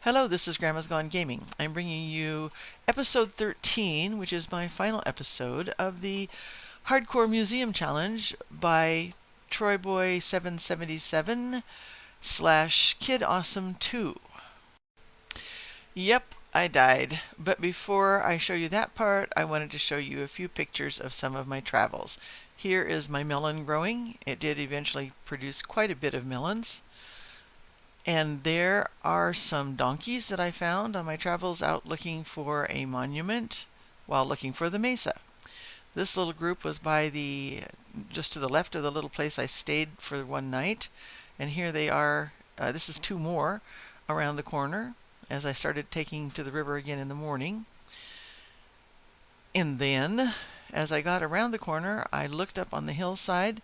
Hello, this is Grandma's Gone Gaming. I'm bringing you episode 13, which is my final episode of the Hardcore Museum Challenge by TroyBoy777 / KidAwesomeTwo. Yep, I died. But before I show you that part, I wanted to show you a few pictures of some of my travels. Here is my melon growing. It did eventually produce quite a bit of melons. And there are some donkeys that I found on my travels out looking for a monument while looking for the mesa. This little group was by just to the left of the little place I stayed for one night. And here they are. This is two more around the corner as I started taking to the river again in the morning. And then, as I got around the corner, I looked up on the hillside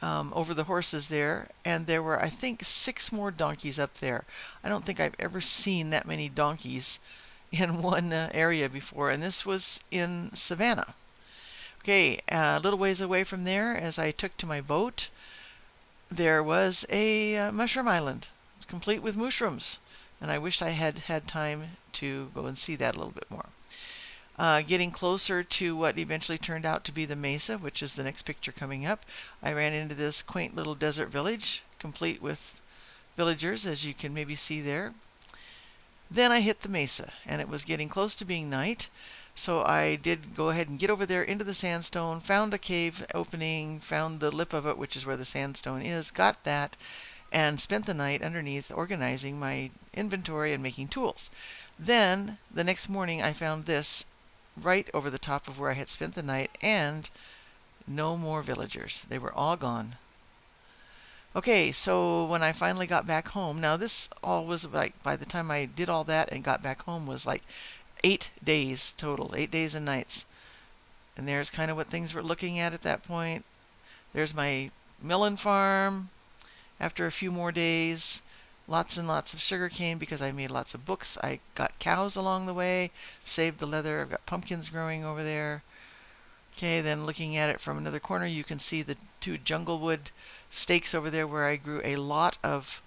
over the horses there, and there were, I think, 6 more donkeys up there. I don't think I've ever seen that many donkeys in one area before, and this was in Savannah. Okay, a little ways away from there, as I took to my boat, there was a mushroom island, complete with mushrooms, and I wish I had had time to go and see that a little bit more. Getting closer to what eventually turned out to be the mesa, which is the next picture coming up, I ran into this quaint little desert village, complete with villagers, as you can maybe see there. Then I hit the mesa, and it was getting close to being night, so I did go ahead and get over there into the sandstone, found a cave opening, found the lip of it, which is where the sandstone is, got that, and spent the night underneath organizing my inventory and making tools. Then, the next morning, I found this right over the top of where I had spent the night, and no more villagers. They were all gone. Okay, so when I finally got back home, now this all was like, by the time I did all that and got back home, was like 8 days total, 8 days and nights. And there's kind of what things were looking at that point. There's my melon farm after a few more days. Lots and lots of sugar cane because I made lots of books. I got cows along the way, saved the leather. I've got pumpkins growing over there. Okay, then looking at it from another corner, you can see the 2 junglewood stakes over there where I grew a lot of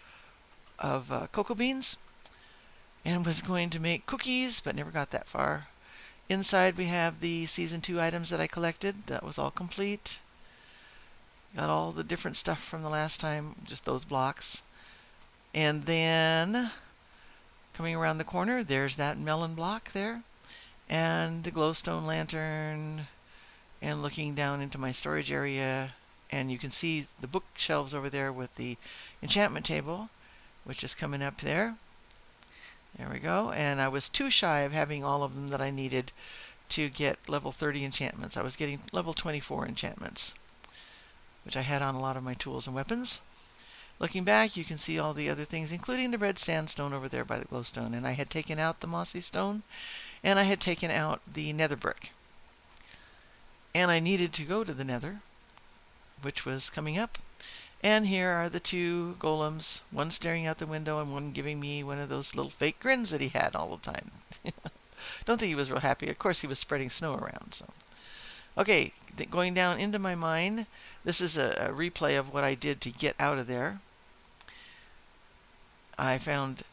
cocoa beans and was going to make cookies, but never got that far. Inside we have the Season 2 items that I collected. That was all complete. Got all the different stuff from the last time, just those blocks. And then, coming around the corner, there's that melon block there, and the glowstone lantern, and looking down into my storage area, and you can see the bookshelves over there with the enchantment table, which is coming up there. There we go, and I was too shy of having all of them that I needed to get level 30 enchantments. I was getting level 24 enchantments, which I had on a lot of my tools and weapons. Looking back, you can see all the other things, including the red sandstone over there by the glowstone. And I had taken out the mossy stone, and I had taken out the nether brick. And I needed to go to the nether, which was coming up. And here are the 2 golems, one staring out the window and one giving me one of those little fake grins that he had all the time. Don't think he was real happy. Of course, he was spreading snow around. So, okay, going down into my mine. This is a replay of what I did to get out of there. I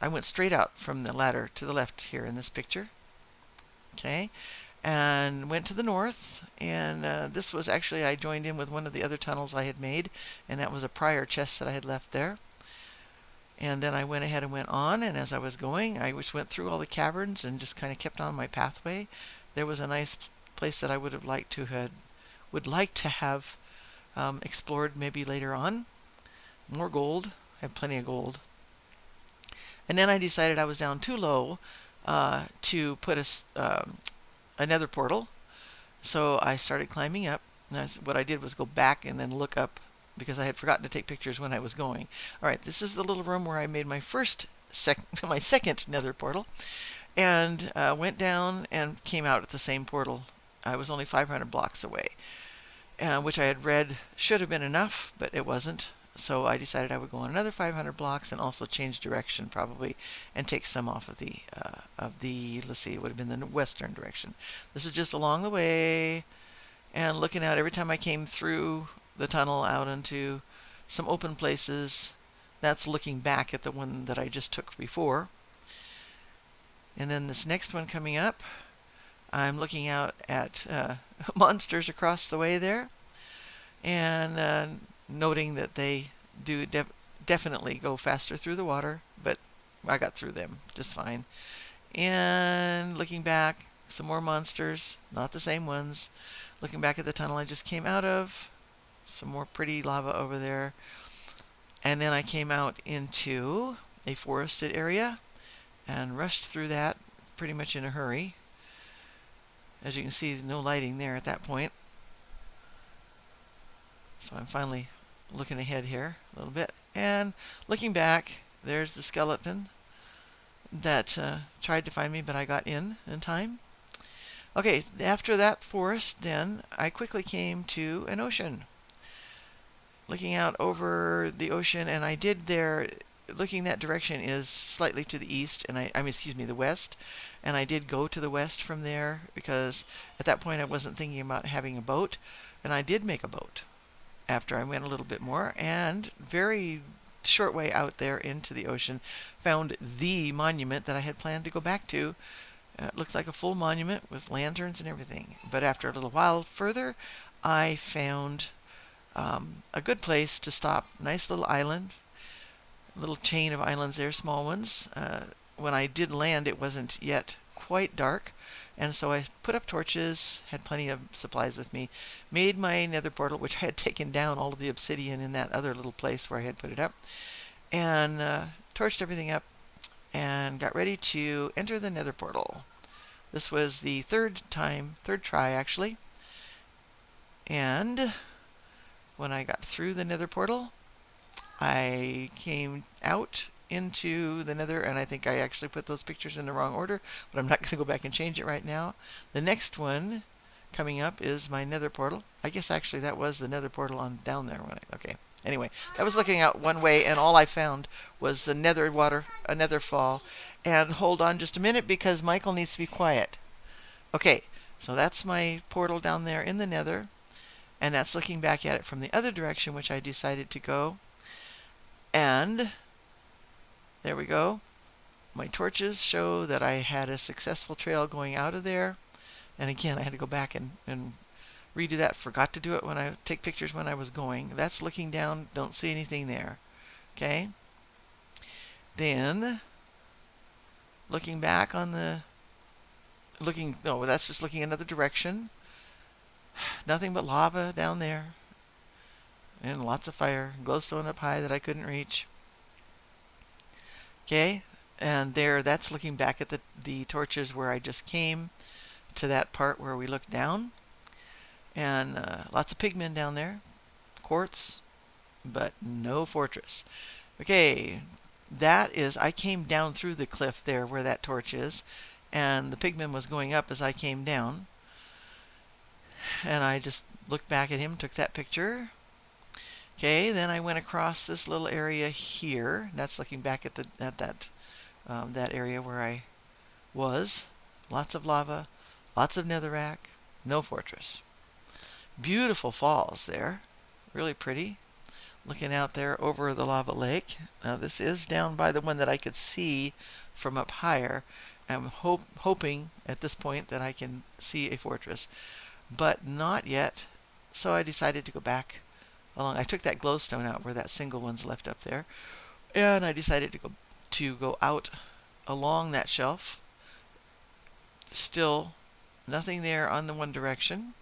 went straight out from the ladder to the left here in this picture. Okay, and went to the north, and this was actually, I joined in with one of the other tunnels I had made, and that was a prior chest that I had left there. And then I went ahead and went on, and as I was going, I just went through all the caverns and just kind of kept on my pathway. There was a nice place that I would like to have explored maybe later on. More gold. I have plenty of gold. And then I decided I was down too low to put a nether portal. So I started climbing up. What I did was go back and then look up because I had forgotten to take pictures when I was going. Alright, this is the little room where I made my my second nether portal. And went down and came out at the same portal. I was only 500 blocks away. Which I had read should have been enough, but it wasn't. So I decided I would go on another 500 blocks and also change direction probably and take some off of the let's see, it would have been the western direction. This is just along the way and looking out every time I came through the tunnel out into some open places. That's looking back at the one that I just took before. And then this next one coming up, I'm looking out at monsters across the way there, and noting that they do definitely go faster through the water, but I got through them just fine. And looking back, some more monsters, not the same ones. Looking back at the tunnel I just came out of, some more pretty lava over there. And then I came out into a forested area and rushed through that pretty much in a hurry. As you can see, no lighting there at that point. So I'm finally looking ahead here a little bit. And looking back, there's the skeleton that tried to find me, but I got in time. Okay, after that forest, then I quickly came to an ocean. Looking out over the ocean, and I did there, looking that direction is slightly to the east, and I mean, excuse me, the west. And I did go to the west from there because at that point I wasn't thinking about having a boat, and I did make a boat after I went a little bit more, and very short way out there into the ocean found the monument that I had planned to go back to. It looked like a full monument with lanterns and everything. But after a little while further, I found a good place to stop. Nice little island, a little chain of islands there, small ones. When I did land, it wasn't yet quite dark, and so I put up torches, had plenty of supplies with me, made my nether portal, which I had taken down all of the obsidian in that other little place where I had put it up, and torched everything up, and got ready to enter the nether portal. This was the third try actually, and when I got through the nether portal, I came out into the nether, and I think I actually put those pictures in the wrong order, but I'm not going to go back and change it right now. The next one coming up is my nether portal. I guess actually that was the nether portal on down there. Okay. Anyway, I was looking out one way, and all I found was the nether water, a nether fall. And hold on just a minute because Michael needs to be quiet. Okay, so that's my portal down there in the nether, and that's looking back at it from the other direction, which I decided to go. And there we go. My torches show that I had a successful trail going out of there. And again, I had to go back and redo that. Forgot to do it when I take pictures when I was going. That's looking down. Don't see anything there. Okay. Then looking back on the no, that's just looking another direction. Nothing but lava down there. And lots of fire. Glowstone up high that I couldn't reach. Okay, and there, that's looking back at the torches where I just came to that part where we looked down. And lots of pigmen down there. Quartz, but no fortress. Okay, that is, I came down through the cliff there where that torch is, and the pigman was going up as I came down. And I just looked back at him, took that picture. Okay, then I went across this little area here. That's looking back at that area where I was. Lots of lava, lots of netherrack, no fortress. Beautiful falls there, really pretty. Looking out there over the lava lake. Now this is down by the one that I could see from up higher. I'm hoping at this point that I can see a fortress, but not yet. So I decided to go back along. I took that glowstone out where that single one's left up there, and I decided to go out along that shelf. Still nothing there on the one direction,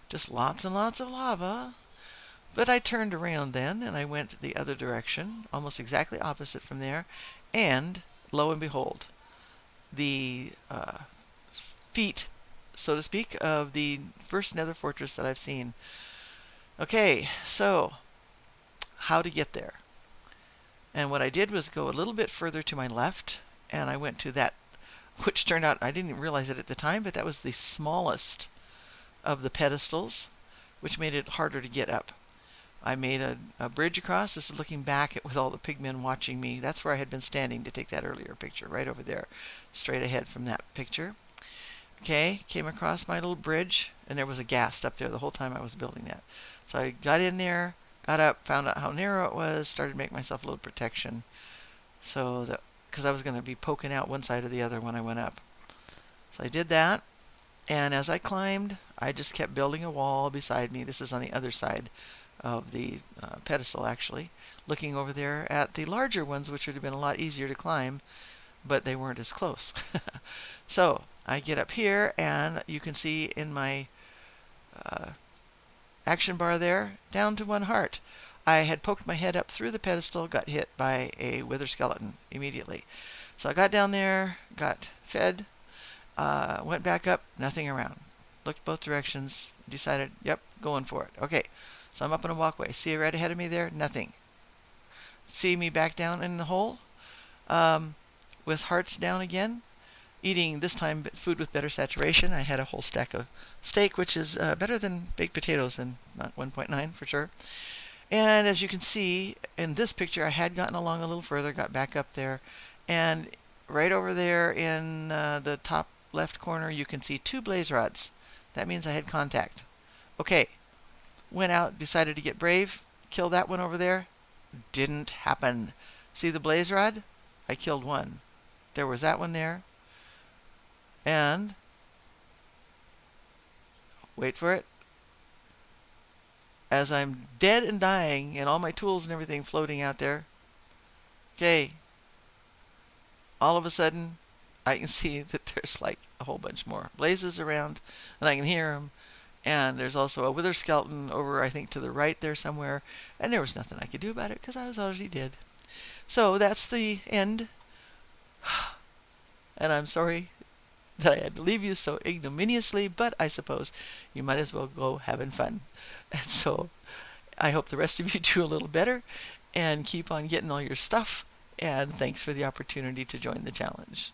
just lots and lots of lava. But I turned around then and I went the other direction, almost exactly opposite from there, and lo and behold, the feet, so to speak, of the first nether fortress that I've seen. Okay, so how to get there? And what I did was go a little bit further to my left, and I went to that, which turned out, I didn't realize it at the time, but that was the smallest of the pedestals, which made it harder to get up. I made a bridge across. This is looking back with all the pigmen watching me. That's where I had been standing to take that earlier picture, right over there, straight ahead from that picture. Okay, came across my little bridge, and there was a ghast up there the whole time I was building that. So I got in there, got up, found out how narrow it was, started to make myself a little protection so that because I was going to be poking out one side or the other when I went up. So I did that, and as I climbed, I just kept building a wall beside me. This is on the other side of the pedestal, actually, looking over there at the larger ones, which would have been a lot easier to climb, but they weren't as close. So I get up here, and you can see in my action bar there, down to 1 heart. I had poked my head up through the pedestal, got hit by a wither skeleton immediately. So I got down there, got fed, went back up, nothing around. Looked both directions, decided, yep, going for it. Okay, so I'm up on a walkway. See right ahead of me there? Nothing. See me back down in the hole? With hearts down again. Eating, this time, food with better saturation. I had a whole stack of steak, which is better than baked potatoes, and not 1.9 for sure. And as you can see in this picture, I had gotten along a little further, got back up there, and right over there in the top left corner, you can see 2 blaze rods. That means I had contact. Okay, went out, decided to get brave, kill that one over there. Didn't happen. See the blaze rod? I killed one. There was that one there. And, wait for it, as I'm dead and dying and all my tools and everything floating out there, okay, all of a sudden I can see that there's like a whole bunch more blazes around, and I can hear them, and there's also a wither skeleton over, I think, to the right there somewhere, and there was nothing I could do about it because I was already dead. So that's the end, and I'm sorry that I had to leave you so ignominiously, but I suppose you might as well go having fun. And so I hope the rest of you do a little better and keep on getting all your stuff, and thanks for the opportunity to join the challenge.